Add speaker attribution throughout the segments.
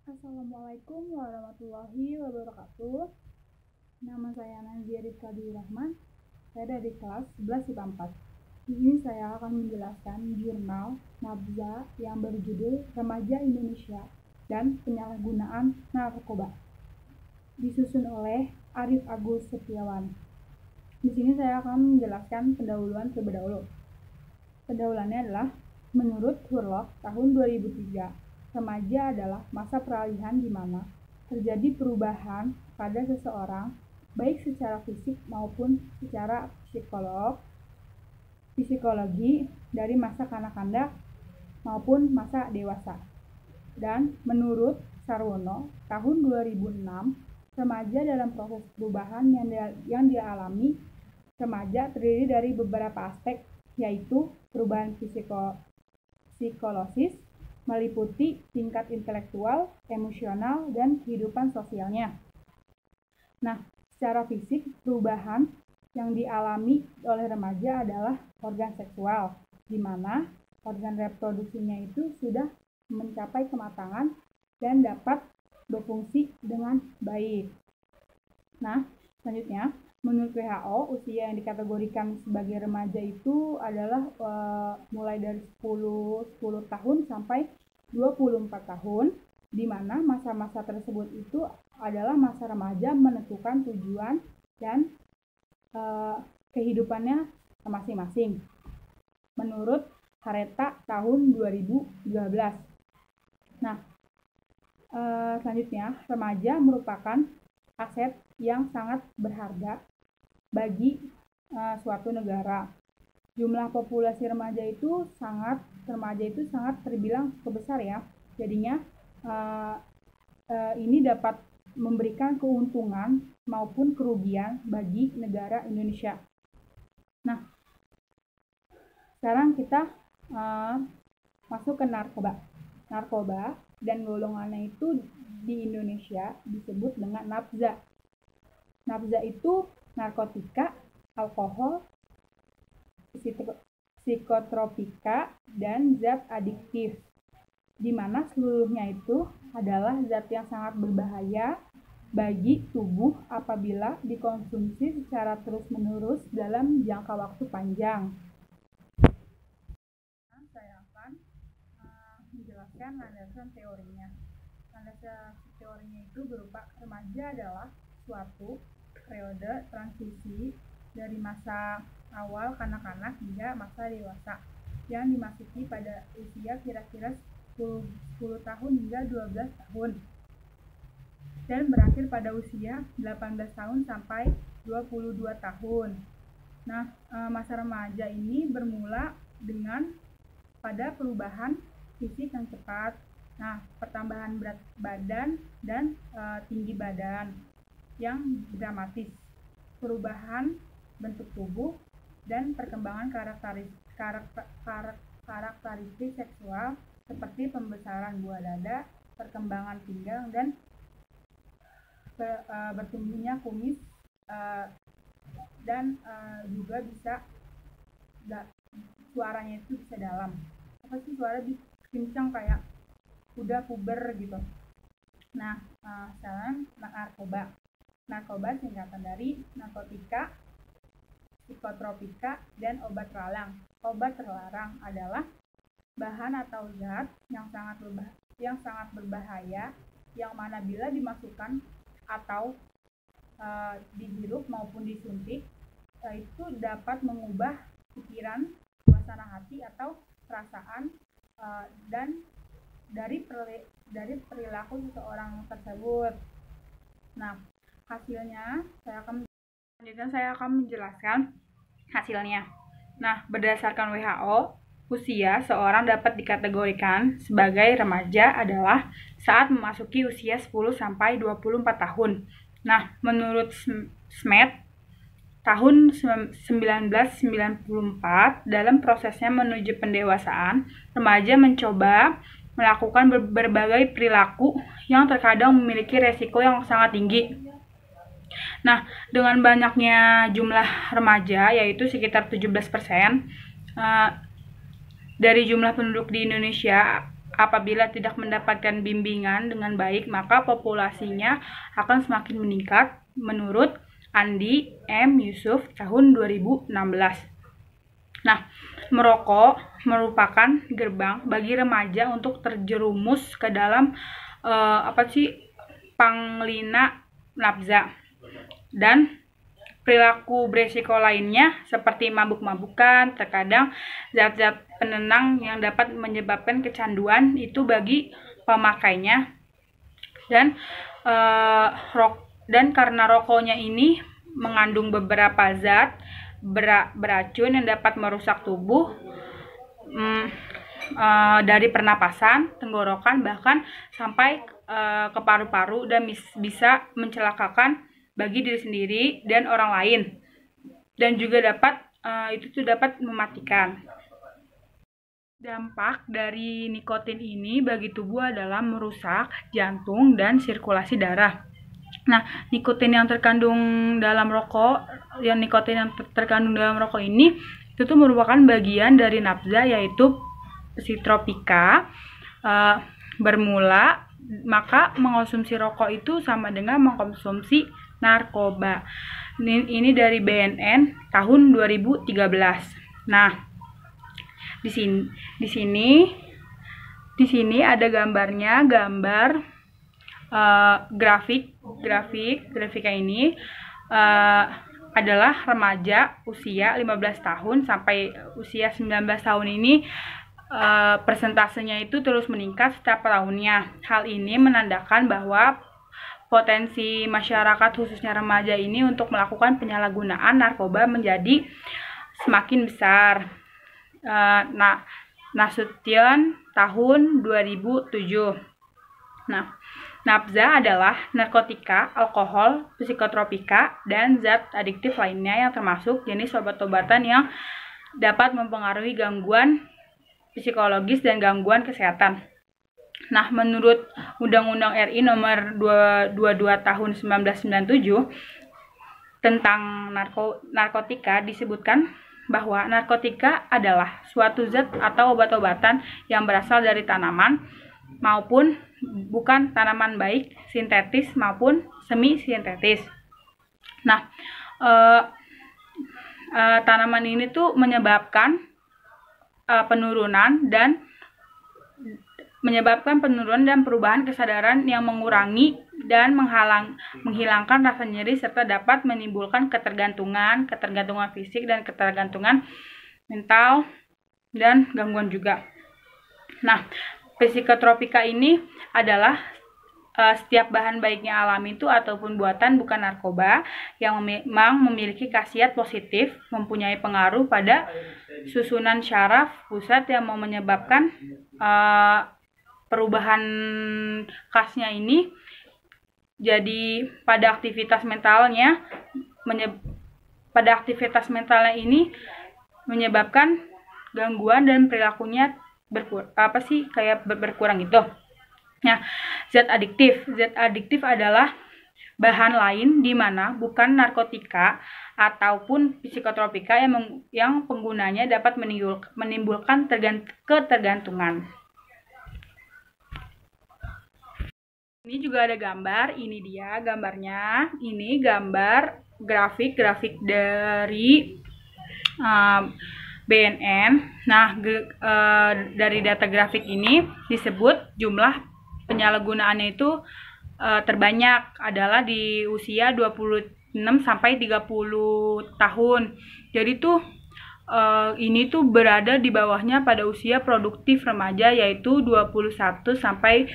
Speaker 1: Assalamualaikum warahmatullahi wabarakatuh. Nama saya Nazia Rizka Rahman. Saya dari kelas 11 IPA 4. Di sini saya akan menjelaskan jurnal Nabza yang berjudul Remaja Indonesia dan Penyalahgunaan Narkoba. Disusun oleh Arif Agus Setiawan. Di sini saya akan menjelaskan pendahuluan terlebih dahulu. Pendahuluannya adalah menurut Hurlock tahun 2003. Remaja adalah masa peralihan di mana terjadi perubahan pada seseorang baik secara fisik maupun secara psikologi dari masa kanak-kanak maupun masa dewasa. Dan menurut Sarwono tahun 2006, remaja dalam proses perubahan yang dialami remaja terdiri dari beberapa aspek, yaitu perubahan psikologis, meliputi tingkat intelektual, emosional, dan kehidupan sosialnya. Nah, secara fisik, perubahan yang dialami oleh remaja adalah organ seksual, di mana organ reproduksinya itu sudah mencapai kematangan dan dapat berfungsi dengan baik. Nah, selanjutnya, menurut WHO, usia yang dikategorikan sebagai remaja itu adalah mulai dari 10 tahun sampai 24 tahun, di mana masa-masa tersebut itu adalah masa remaja menentukan tujuan dan kehidupannya masing-masing. Menurut Hareta tahun 2012. Nah, selanjutnya, remaja merupakan aset yang sangat berharga bagi suatu negara. Jumlah populasi remaja itu sangat terbilang cukup besar ya. Jadinya ini dapat memberikan keuntungan maupun kerugian bagi negara Indonesia. Nah, sekarang kita masuk ke narkoba. Narkoba dan golongannya itu di Indonesia disebut dengan nafza. Nafza itu narkotika, alkohol, psikotropika, dan zat adiktif, di mana seluruhnya itu adalah zat yang sangat berbahaya bagi tubuh apabila dikonsumsi secara terus-menerus dalam jangka waktu panjang. Saya akan menjelaskan landasan teorinya. Landasan teorinya itu berupa remaja adalah suatu periode transisi dari masa awal kanak-kanak hingga masa dewasa yang dimasuki pada usia kira-kira 10 tahun hingga 12 tahun dan berakhir pada usia 18 tahun sampai 22 tahun. Nah, masa remaja ini bermula dengan pada perubahan fisik yang cepat, pertambahan berat badan dan tinggi badan yang dramatis, perubahan bentuk tubuh, dan perkembangan karakteristik seksual seperti pembesaran buah dada, perkembangan pinggang, dan bertumbuhnya kumis, dan juga bisa suaranya itu bisa dalam. Apa sih suara kencang kayak udah puber gitu. Nah, sekarang narkoba. Narkoba singkatan dari narkotika, psikotropika, dan obat terlarang. Obat terlarang adalah bahan atau zat yang sangat berbahaya yang mana bila dimasukkan atau dihirup maupun disuntik itu dapat mengubah pikiran, suasana hati atau perasaan dan dari perilaku seseorang tersebut. Nah, hasilnya saya akan menjelaskan hasilnya. Nah, berdasarkan WHO, usia seorang dapat dikategorikan sebagai remaja adalah saat memasuki usia 10 sampai 24 tahun. Nah, menurut Smet tahun 1994, dalam prosesnya menuju pendewasaan, remaja mencoba melakukan berbagai perilaku yang terkadang memiliki resiko yang sangat tinggi. Nah, dengan banyaknya jumlah remaja, yaitu sekitar 17%, dari jumlah penduduk di Indonesia apabila tidak mendapatkan bimbingan dengan baik, maka populasinya akan semakin meningkat menurut Andi M. Yusuf tahun 2016. Nah, merokok merupakan gerbang bagi remaja untuk terjerumus ke dalam panglina nafza dan perilaku beresiko lainnya seperti mabuk-mabukan. Terkadang zat-zat penenang yang dapat menyebabkan kecanduan itu bagi pemakainya, dan karena rokoknya ini mengandung beberapa zat beracun yang dapat merusak tubuh dari pernapasan, tenggorokan, bahkan sampai ke paru-paru, dan bisa mencelakakan bagi diri sendiri dan orang lain, dan juga dapat mematikan. Dampak dari nikotin ini bagi tubuh adalah merusak jantung dan sirkulasi darah. Nah, nikotin yang terkandung dalam rokok ini itu tuh merupakan bagian dari nafza, yaitu psikotropika. Bermula, maka mengkonsumsi rokok itu sama dengan mengkonsumsi narkoba. Ini dari BNN tahun 2013. Nah, di sini ada gambarnya, grafiknya ini adalah remaja usia 15 tahun sampai usia 19 tahun ini. Persentasenya itu terus meningkat setiap tahunnya. Hal ini menandakan bahwa potensi masyarakat, khususnya remaja ini, untuk melakukan penyalahgunaan narkoba menjadi semakin besar. Nasution tahun 2007. Nah, nafza adalah narkotika, alkohol, psikotropika, dan zat adiktif lainnya yang termasuk jenis obat-obatan yang dapat mempengaruhi gangguan psikologis dan gangguan kesehatan. Nah, menurut Undang-Undang RI nomor 22 tahun 1997 tentang narkotika, disebutkan bahwa narkotika adalah suatu zat atau obat-obatan yang berasal dari tanaman maupun bukan tanaman, baik sintetis maupun semi sintetis. Nah, tanaman ini tuh menyebabkan penurunan dan perubahan kesadaran yang mengurangi dan menghilangkan rasa nyeri, serta dapat menimbulkan ketergantungan fisik dan ketergantungan mental dan gangguan juga. Nah, psikotropika ini adalah setiap bahan, baiknya alami itu ataupun buatan, bukan narkoba, yang memang memiliki khasiat positif, mempunyai pengaruh pada susunan syaraf pusat yang mau menyebabkan perubahan khasnya ini. Jadi pada aktivitas mentalnya ini menyebabkan gangguan dan perilakunya berkurang gitu. Nah, zat adiktif adalah bahan lain di mana bukan narkotika ataupun psikotropika yang penggunanya dapat menimbulkan ketergantungan. Ini juga ada gambar, ini dia gambarnya. Ini gambar grafik dari BNN. Nah, dari data grafik ini disebut jumlah penyalahgunaannya itu terbanyak adalah di usia 26 sampai 30 tahun. Jadi tuh ini tuh berada di bawahnya pada usia produktif remaja, yaitu 21 sampai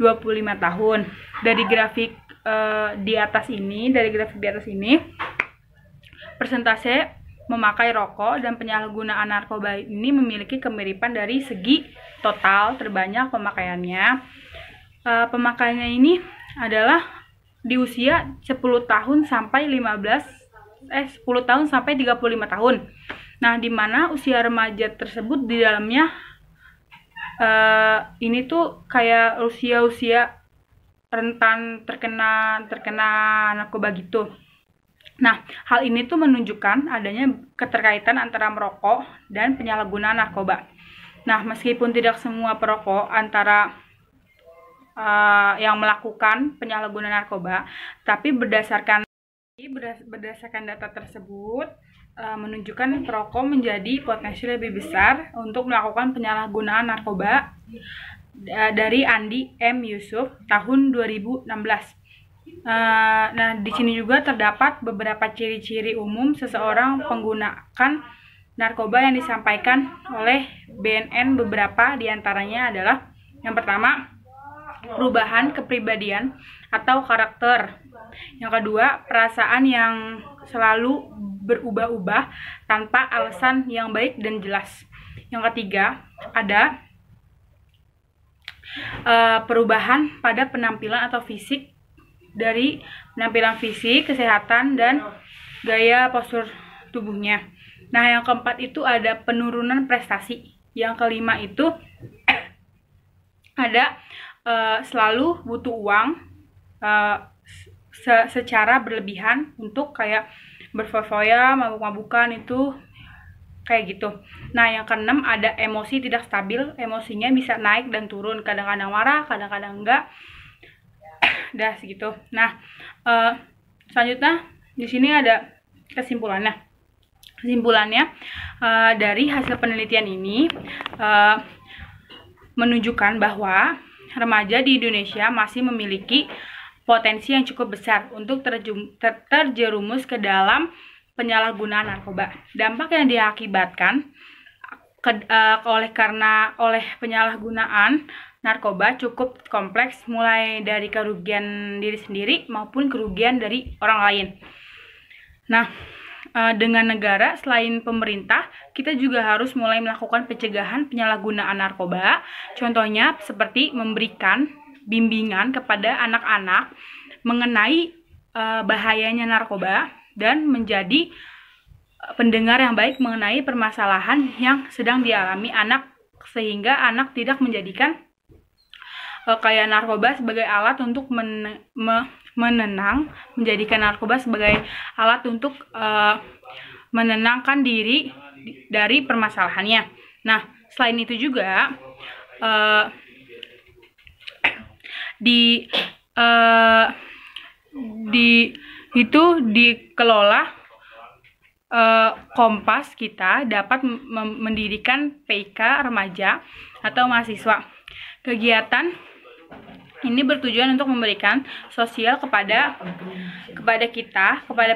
Speaker 1: 25 tahun. Dari grafik di atas ini, persentase memakai rokok dan penyalahgunaan narkoba ini memiliki kemiripan dari segi total terbanyak pemakaiannya. Pemakaiannya ini adalah di usia 10 tahun sampai 35 tahun. Nah, di mana usia remaja tersebut di dalamnya ini tuh kayak usia rentan terkena narkoba gitu. Nah, hal ini tuh menunjukkan adanya keterkaitan antara merokok dan penyalahgunaan narkoba. Nah, meskipun tidak semua perokok antara yang melakukan penyalahgunaan narkoba, tapi berdasarkan data tersebut menunjukkan perokok menjadi potensi lebih besar untuk melakukan penyalahgunaan narkoba dari Andi M. Yusuf tahun 2016. Nah, di sini juga terdapat beberapa ciri-ciri umum seseorang menggunakan narkoba yang disampaikan oleh BNN. Beberapa diantaranya adalah yang pertama, perubahan kepribadian atau karakter. Yang kedua, perasaan yang selalu berubah-ubah tanpa alasan yang baik dan jelas. Yang ketiga, ada perubahan pada penampilan atau fisik, dari penampilan fisik, kesehatan, dan gaya postur tubuhnya. Nah, yang keempat itu ada penurunan prestasi. Yang kelima itu ada selalu butuh uang secara berlebihan untuk kayak berfoya-foya, mabuk-mabukan, itu kayak gitu. Nah, yang keenam ada emosi tidak stabil. Emosinya bisa naik dan turun, kadang-kadang marah, kadang-kadang enggak. Dah segitu. Nah, selanjutnya di sini ada kesimpulannya. Kesimpulannya dari hasil penelitian ini menunjukkan bahwa remaja di Indonesia masih memiliki potensi yang cukup besar untuk terjerumus ke dalam penyalahgunaan narkoba. Dampak yang diakibatkan oleh penyalahgunaan narkoba cukup kompleks, mulai dari kerugian diri sendiri maupun kerugian dari orang lain. Nah, dengan negara selain pemerintah, kita juga harus mulai melakukan pencegahan penyalahgunaan narkoba. Contohnya seperti memberikan bimbingan kepada anak-anak mengenai bahayanya narkoba dan menjadi pendengar yang baik mengenai permasalahan yang sedang dialami anak, sehingga anak tidak menjadikan kayak narkoba sebagai alat untuk menenang, menjadikan narkoba sebagai alat untuk menenangkan diri dari permasalahannya. Nah, selain itu juga dikelola Kompas kita dapat mendirikan PIK remaja atau mahasiswa. Kegiatan ini bertujuan untuk memberikan sosial kepada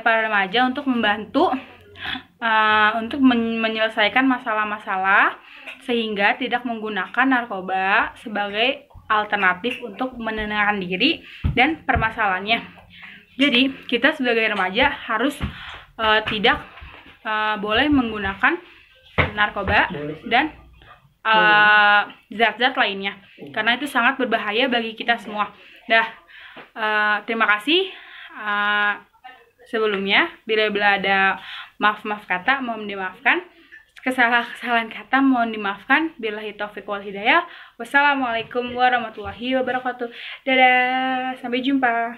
Speaker 1: para remaja, untuk membantu untuk menyelesaikan masalah-masalah sehingga tidak menggunakan narkoba sebagai alternatif untuk menenangkan diri dan permasalahannya. Jadi kita sebagai remaja harus tidak boleh menggunakan narkoba dan zat-zat lainnya, karena itu sangat berbahaya bagi kita semua. Terima kasih. Sebelumnya, bila ada maaf kata mohon dimaafkan, kesalahan kata mohon dimaafkan. Billahi taufiq wal hidayah. Wassalamualaikum warahmatullahi wabarakatuh. Dadah, sampai jumpa.